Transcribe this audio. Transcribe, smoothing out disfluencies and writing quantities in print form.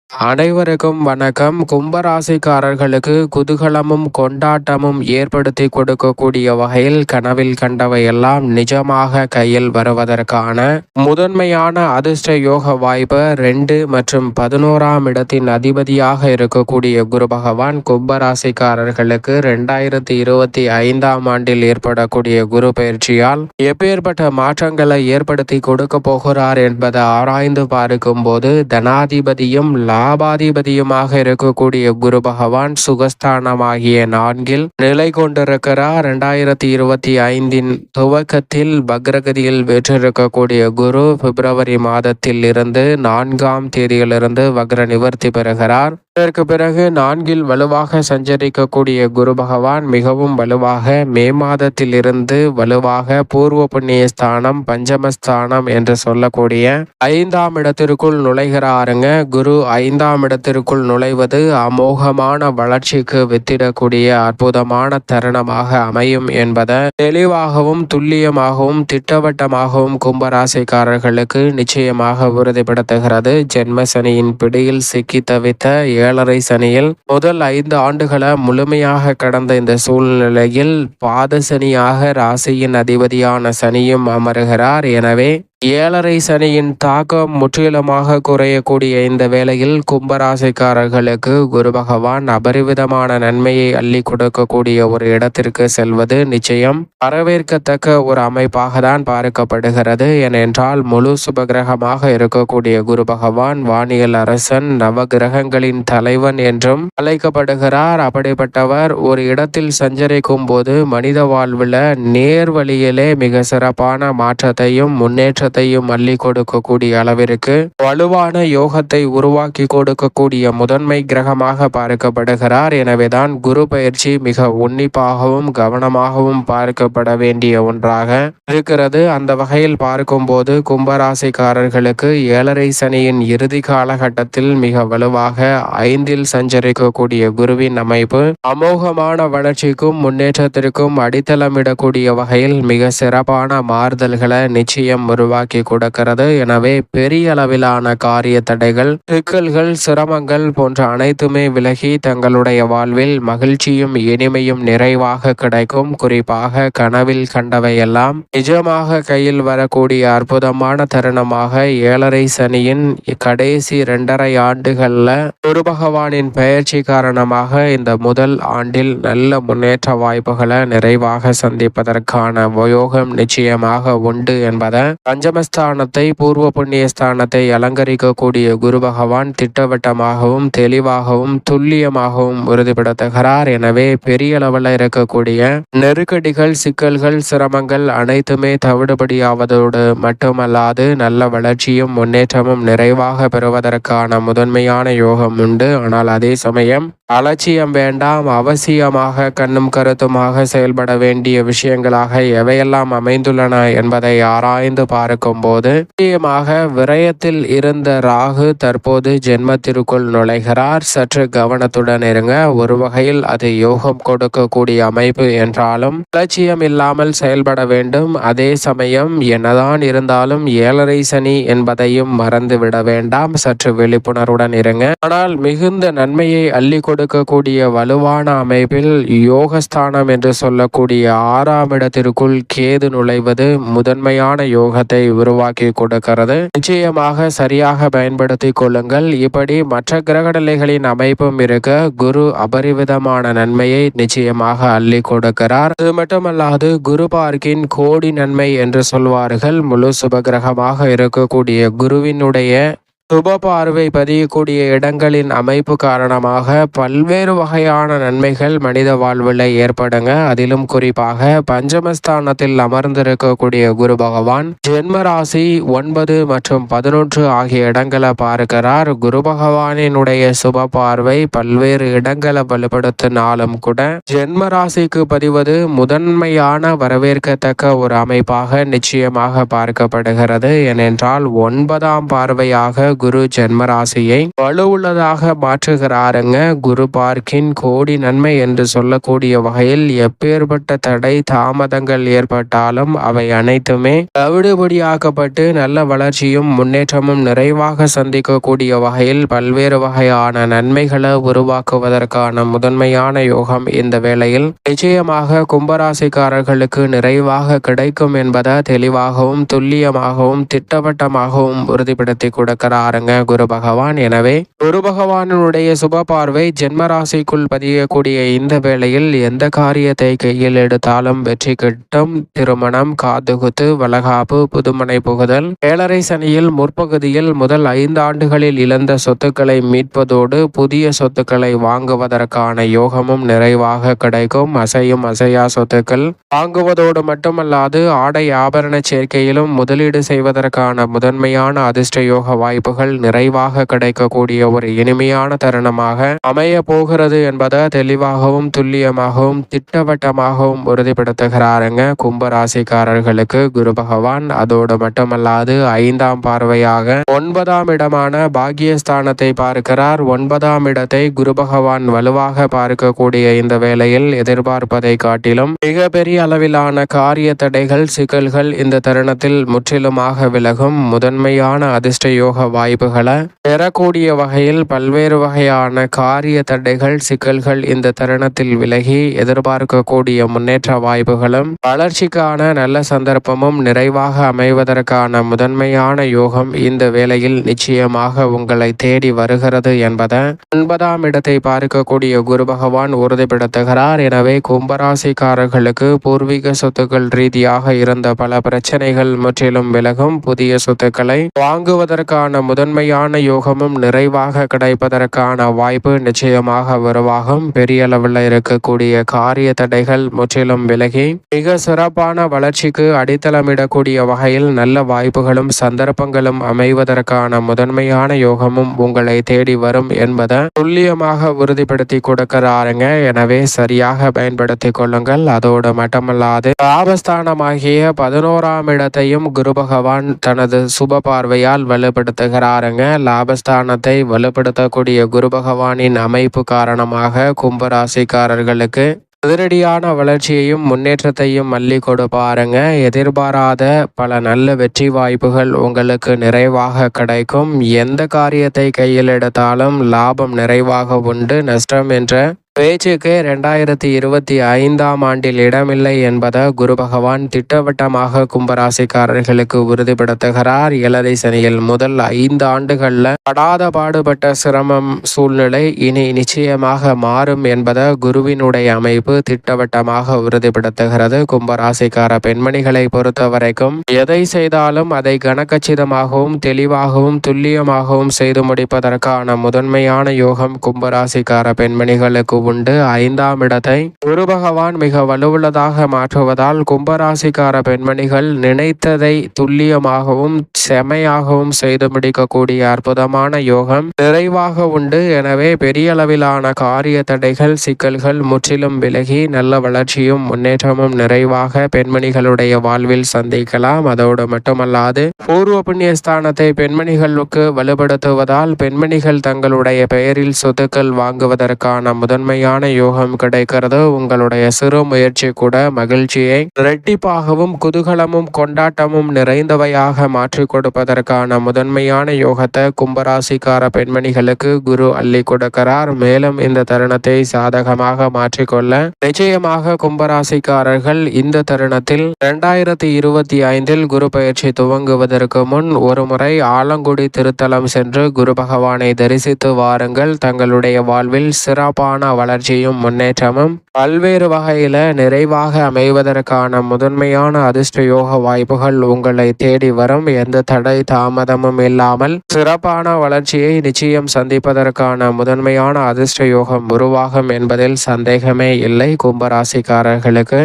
அனைவருக்கும் வணக்கம். கும்பராசிக்காரர்களுக்கு குதூகலமும் கொண்டாட்டமும் ஏற்படுத்தி கொடுக்கக்கூடிய வகையில் கனவில் கண்டவையெல்லாம் நிஜமாக கையில் வருவதற்கான முதன்மையான அதிர்ஷ்ட யோக வாய்ப்பு 2 மற்றும் 11ஆம் இடத்தின் அதிபதியாக இருக்கக்கூடிய குரு பகவான் கும்பராசிக்காரர்களுக்கு 2025ஆம் ஆண்டில் ஏற்படக்கூடிய குரு பயிற்சியால் எப்பேற்பட்ட மாற்றங்களை ஏற்படுத்தி கொடுக்க போகிறார் என்பதை ஆராய்ந்து பார்க்கும் போது தனாதிபதியும் லாபாதிபதியுமாக இருக்கக்கூடிய குரு பகவான் சுகஸ்தானமாகிய 4 நிலை கொண்டிருக்கிறார். 2025 துவக்கத்தில் வக்ரகதியில் வெற்றிருக்கக்கூடிய குரு பிப்ரவரி மாதத்தில் இருந்து 4ஆம் தேதியிலிருந்து வக்ர நிவர்த்தி பெறுகிறார். இதற்கு பிறகு 4 வலுவாக சஞ்சரிக்கக்கூடிய குரு பகவான் மிகவும் வலுவாக மே மாதத்தில் இருந்து வலுவாக பூர்வ புண்ணிய ஸ்தானம் பஞ்சமஸ்தானம் என்று சொல்லக்கூடிய 5ஆம் இடத்திற்குள் நுழைகிறாருங்க. குரு 5ஆம் இடத்திற்குள் நுழைவது அமோகமான வளர்ச்சிக்கு வித்திடக்கூடிய அற்புதமான தருணமாக அமையும் என்பதை தெளிவாகவும் துல்லியமாகவும் திட்டவட்டமாகவும் கும்பராசிக்காரர்களுக்கு நிச்சயமாக உறுதிப்படுத்துகிறது. ஜென்ம சனியின் பிடியில் சிக்கி தவித்த 7.5 சனியில் முதல் 5 ஆண்டுகளை முழுமையாக கடந்த இந்த சூழ்நிலையில் பாத சனியாக ராசியின் அதிபதியான சனியும் அமருகிறார். எனவே 7.5 சனியின் தாக்கம் முற்றிலுமாக குறையக்கூடிய இந்த வேளையில் கும்பராசிக்காரர்களுக்கு குரு பகவான் அபரிவிதமான நன்மையை அள்ளி கொடுக்கக்கூடிய ஒரு இடத்திற்கு செல்வது நிச்சயம் வரவேற்கத்தக்க ஒரு அமைப்பாக தான் பார்க்கப்படுகிறது. ஏனென்றால் முழு சுபகிரகமாக இருக்கக்கூடிய குரு பகவான் வானியல் அரசன் நவகிரகங்களின் தலைவன் என்றும் அழைக்கப்படுகிறார். அப்படிப்பட்டவர் ஒரு இடத்தில் சஞ்சரிக்கும் போது மனித வாழ்வில் நேர் வழியிலே மிக சிறப்பான மாற்றத்தையும் முன்னேற்ற அள்ளி கொடுக்கக்கூடிய அளவிற்கு வலுவான யோகத்தை உருவாக்கி கொடுக்கக்கூடிய முதன்மை கிரகமாக பார்க்கப்படுகிறார். எனவேதான் குரு பயிற்சி மிக உன்னிப்பாகவும் கவனமாகவும் பார்க்கப்பட வேண்டிய ஒன்றாக இருக்கிறது. அந்த வகையில் பார்க்கும்போது கும்பராசிக்காரர்களுக்கு 7.5 சனியின் இறுதி காலகட்டத்தில் மிக வலுவாக 5இல் சஞ்சரிக்கக்கூடிய குருவின் அமைப்பு அமோகமான வளர்ச்சிக்கும் முன்னேற்றத்திற்கும் அடித்தளமிடக்கூடிய வகையில் மிக சிறப்பான மாறுதல்களை நிச்சயம் உருவாக்கி கொடுக்கிறது. எனவே பெரிய அளவிலான காரிய தடைகள் சிக்கல்கள் சிரமங்கள் போன்ற அனைத்துமே விலகி தங்களுடைய வாழ்வில் மகிழ்ச்சியும் இனிமையும் நிறைவாக கிடைக்கும். குறிப்பாக கனவில் கண்டவையெல்லாம் நிஜமாக கையில் வரக்கூடிய அற்புதமான தருணமாக 7.5 சனியின் கடைசி 2.5 ஆண்டுகள்ல குரு பகவானின் பெயர்ச்சி காரணமாக இந்த முதல் ஆண்டில் நல்ல முன்னேற்ற வாய்ப்புகளை நிறைவாக சந்திப்பதற்கான யோகம் நிச்சயமாக உண்டு என்பதை பஞ்சமஸ்தானத்தை பூர்வ புண்ணிய ஸ்தானத்தை அலங்கரிக்கக்கூடிய குரு பகவான் திட்டவட்டமாகவும் தெளிவாகவும் துல்லியமாகவும் உறுதிப்படுத்துகிறார். எனவே பெரிய அளவில் இருக்கக்கூடிய நெருக்கடிகள் சிக்கல்கள் சிரமங்கள் அனைத்துமே தவிடுபடியாவதோடு மட்டுமல்லாது நல்ல வளர்ச்சியும் முன்னேற்றமும் நிறைவாக பெறுவதற்கான முதன்மையான யோகம் உண்டு. ஆனால் அதே சமயம் அலட்சியம் வேண்டாம். அவசியமாக கண்ணும் கருத்துமாக செயல்பட வேண்டிய விஷயங்களாக எவையெல்லாம் அமைந்துள்ளன என்பதை ஆராய்ந்து பார்க்கும் போது நிச்சயமாக விரயத்தில் இருந்த ராகு தற்போது ஜென்மத்திற்குள் நுழைகிறார். சற்று கவனத்துடன் இருங்க. ஒரு வகையில் அது யோகம் கொடுக்கக்கூடிய அமைப்பு என்றாலும் அலட்சியம் இல்லாமல் செயல்பட வேண்டும். அதே சமயம் என்னதான் இருந்தாலும் 7.5 சனி என்பதையும் மறந்துவிட வேண்டாம். சற்று விழிப்புணர்வுடன் இருங்க. ஆனால் மிகுந்த நன்மையை அள்ளி கொடுக்கக்கூடிய வலுவான அமைப்பில் யோகஸ்தானம் என்று சொல்லக்கூடிய 6ஆம் இடத்திற்குள் கேது நுழைவது முதன்மையான யோகத்தை உருவாக்கி கொடுக்கிறது. நிச்சயமாக சரியாக பயன்படுத்தி கொள்ளுங்கள். இப்படி மற்ற கிரக நிலைகளின் அமைப்பும் இருக்க குரு அபரிவிதமான நன்மையை நிச்சயமாக அள்ளி கொடுக்கிறார். அது மட்டுமல்லாது குரு பார்க்கின் கோடி நன்மை என்று சொல்வார்கள். முழு சுபகிரகமாக இருக்கக்கூடிய குருவினுடைய சுப பார்வை பதியக்கூடிய இடங்களின் அமைப்பு காரணமாக பல்வேறு வகையான நன்மைகள் மனித வாழ்வில் ஏற்படுங்க. அதிலும் குறிப்பாக பஞ்சமஸ்தானத்தில் அமர்ந்திருக்கக்கூடிய குரு பகவான் ஜென்மராசி 9 மற்றும் 11 ஆகிய இடங்களை பார்க்கிறார். குரு பகவானினுடைய சுப பார்வை பல்வேறு இடங்களை வலுப்படுத்தினாலும் கூட ஜென்மராசிக்கு பதிவது முதன்மையான வரவேற்கத்தக்க ஒரு அமைப்பாக நிச்சயமாக பார்க்கப்படுகிறது. ஏனென்றால் 9ஆம் பார்வையாக குரு ஜென்ம ராசியை வலுவுள்ளதாக மாற்றுகிறாருங்க. குரு பார்க்கின் கோடி நன்மை என்று சொல்லக்கூடிய வகையில் எப்பேற்பட்ட தடை தாமதங்கள் ஏற்பட்டாலும் அவை அனைத்துமே தவிடுபடியாக்கப்பட்டு நல்ல வளர்ச்சியும் முன்னேற்றமும் நிறைவாக சந்திக்கக்கூடிய வகையில் பல்வேறு வகையான நன்மைகளை உருவாக்குவதற்கான முதன்மையான யோகம் இந்த வேளையில் நிச்சயமாக கும்பராசிக்காரர்களுக்கு நிறைவாக கிடைக்கும் என்பதை தெளிவாகவும் துல்லியமாகவும் திட்டவட்டமாகவும் உறுதிப்படுத்தி கொடுக்கிறாருங்க குரு பகவான். எனவே குரு பகவானுடைய சுப பார்வை ஜென்மராசிக்குள் பதியக்கூடிய இந்த வேளையில் எந்த காரியத்தை கையில் எடுத்தாலும் வெற்றி கிட்டும். திருமணம், காதுகுத்து, வளகாப்பு, புதுமனை புகுதல், ஏழரை சனியில் முற்பகுதியில் முதல் 5 ஆண்டுகளில் இழந்த சொத்துக்களை மீட்பதோடு புதிய சொத்துக்களை வாங்குவதற்கான யோகமும் நிறைவாக கிடைக்கும். அசையும் அசையா சொத்துக்கள் வாங்குவதோடு மட்டுமல்லாது ஆடை ஆபரண சேர்க்கையிலும் முதலீடு செய்வதற்கான முதன்மையான அதிர்ஷ்ட யோக வாய்ப்புகள் நிறைவாக கிடைக்கக்கூடிய ஒரு இனிமையான தருணமாக அமைய போகிறது என்பதை தெளிவாகவும் துல்லியமாகவும் திட்டவட்டமாகவும் உறுதிப்படுத்துகிறாருங்க கும்பராசிக்காரர்களுக்கு குரு பகவான். அதோடு மட்டுமல்லாது 5ஆம் பார்வையாக 9ஆம் இடமான பாக்கியஸ்தானத்தை பார்க்கிறார். 9ஆம் இடத்தை குரு பகவான் வலுவாக பார்க்கக்கூடிய இந்த வேளையில் எதிர்பார்ப்பதை காட்டிலும் மிகப்பெரிய அளவிலான காரிய தடைகள், சிக்கல்கள் இந்த தருணத்தில் முற்றிலுமாக விலகும். முதன்மையான அதிர்ஷ்ட யோக வாய்ப்புகளை பெறக்கூடிய வகையில் பல்வேறு வகையான காரிய தடைகள், சிக்கல்கள் இந்த தருணத்தில் விலகி எதிர்பார்க்கக்கூடிய முன்னேற்ற வாய்ப்புகளும் வளர்ச்சிக்கான நல்ல சந்தர்ப்பமும் நிறைவாக அமைவதற்கான முதன்மையான யோகம் இந்த வேளையில் நிச்சயமாக உங்களை தேடி வருகிறது என்பதை 9ஆம் இடத்தை பார்க்கக்கூடிய குரு பகவான் உறுதிப்படுத்துகிறார். எனவே கும்பராசிக்காரர்களுக்கு பூர்வீக சொத்துக்கள் ரீதியாக இருந்த பல பிரச்சனைகள் முற்றிலும் விலகும். புதிய சொத்துக்களை வாங்குவதற்கான முதன்மையான யோகமும் நிறைவாக கிடைப்பதற்கான வாய்ப்பு நிச்சயமாக உருவாகும். பெரிய அளவில் இருக்கக்கூடிய காரிய தடைகள் முற்றிலும் விலகி மிக சிறப்பான வளர்ச்சிக்கு அடித்தளமிடக்கூடிய வகையில் நல்ல வாய்ப்புகளும் சந்தர்ப்பங்களும் அமைவதற்கான முதன்மையான யோகமும் உங்களை தேடி வரும் என்பதை துல்லியமாக உறுதிப்படுத்தி கொடுக்கிறாருங்க. எனவே சரியாக பயன்படுத்தி கொள்ளுங்கள். அதோடு மட்டுமல்லாது லாபஸ்தானமாகிய 11ஆம் இடத்தையும் குரு பகவான் தனது சுப பார்வையால் வலுப்படுத்துகிறாருங்க. லாபஸ்தானத்தை வலுப்படுத்தக்கூடிய குரு பகவானின் அமைப்பு காரணமாக கும்பராசிக்காரர்களுக்கு அதிரடியான வளர்ச்சியையும் முன்னேற்றத்தையும் அள்ளி கொடுப்பாருங்க. எதிர்பாராத பல நல்ல வெற்றி வாய்ப்புகள் உங்களுக்கு நிறைவாக கிடைக்கும். எந்த காரியத்தை கையில் எடுத்தாலும் லாபம் நிறைவாக உண்டு. நஷ்டம் என்ற பேச்சுக்கு 2025ஆம் ஆண்டில் இடமில்லை என்பதை குரு பகவான் திட்டவட்டமாக கும்பராசிக்காரர்களுக்கு உறுதிப்படுத்துகிறார். ஏழரை சனியில் முதல் 5 ஆண்டுகள்ல படாத பாடுபட்ட சிரமம் சூழ்நிலை இனி நிச்சயமாக மாறும் என்பதை குருவினுடைய அமைப்பு திட்டவட்டமாக உறுதிப்படுத்துகிறது. கும்பராசிக்கார பெண்மணிகளை பொறுத்த வரைக்கும் எதை செய்தாலும் அதை கனக்கச்சிதமாகவும் தெளிவாகவும் துல்லியமாகவும் செய்து முடிப்பதற்கான முதன்மையான யோகம் கும்பராசிக்கார பெண்மணிகளுக்கு உண்டு. 5ஆம் இடத்தை குரு பகவான் மிக வலுவுள்ளதாக மாற்றுவதால் கும்பராசிக்கார பெண்மணிகள் நினைத்ததை துல்லியமாகவும் செமையாகவும் செய்து முடிக்கக்கூடிய அற்புதமான யோகம் நிறைவாக உண்டு. எனவே பெரிய அளவிலான காரிய தடைகள், சிக்கல்கள் முற்றிலும் விலகி நல்ல வளர்ச்சியும் முன்னேற்றமும் நிறைவாக பெண்மணிகளுடைய வாழ்வில் சந்திக்கலாம். அதோடு மட்டுமல்லாது பூர்வ புண்ணிய ஸ்தானத்தை பெண்மணிகளுக்கு வலுப்படுத்துவதால் பெண்மணிகள் தங்களுடைய பெயரில் சொத்துக்கள் வாங்குவதற்கான முதன்மையான யோகம் கிடைக்கிறது. உங்களுடைய சிறு முயற்சி கூட மகிழ்ச்சியை இரட்டிப்பாகவும் குதூகலமும் கொண்டாட்டமும் நிறைந்தவையாக மாற்றி கொடுப்பதற்கான முதன்மையான யோகத்தை கும்பராசிக்கார பெண்மணிகளுக்கு குரு அள்ளி கொடுக்கிறார். மேலும் இந்த தருணத்தை சாதகமாக மாற்றிக்கொள்ள நிச்சயமாக கும்பராசிக்காரர்கள் இந்த தருணத்தில் 2025இல் குரு பயிற்சி துவங்குவதற்கு முன் ஒரு முறை ஆலங்குடி திருத்தலம் சென்று குரு பகவானை தரிசித்து வாருங்கள். தங்களுடைய வாழ்வில் சிறப்பான வளர்ச்சியும் முன்னேற்றமும் பல்வேறு வகையில நிறைவாக அமைவதற்கான முதன்மையான அதிர்ஷ்ட யோக வாய்ப்புகள் உங்களை தேடி வரும். எந்த தடை தாமதமும் இல்லாமல் சிறப்பான வளர்ச்சியை நிச்சயம் சந்திப்பதற்கான முதன்மையான அதிர்ஷ்ட யோகம் உருவாகும் என்பதில் சந்தேகமே இல்லை. கும்பராசிக்காரர்களுக்கு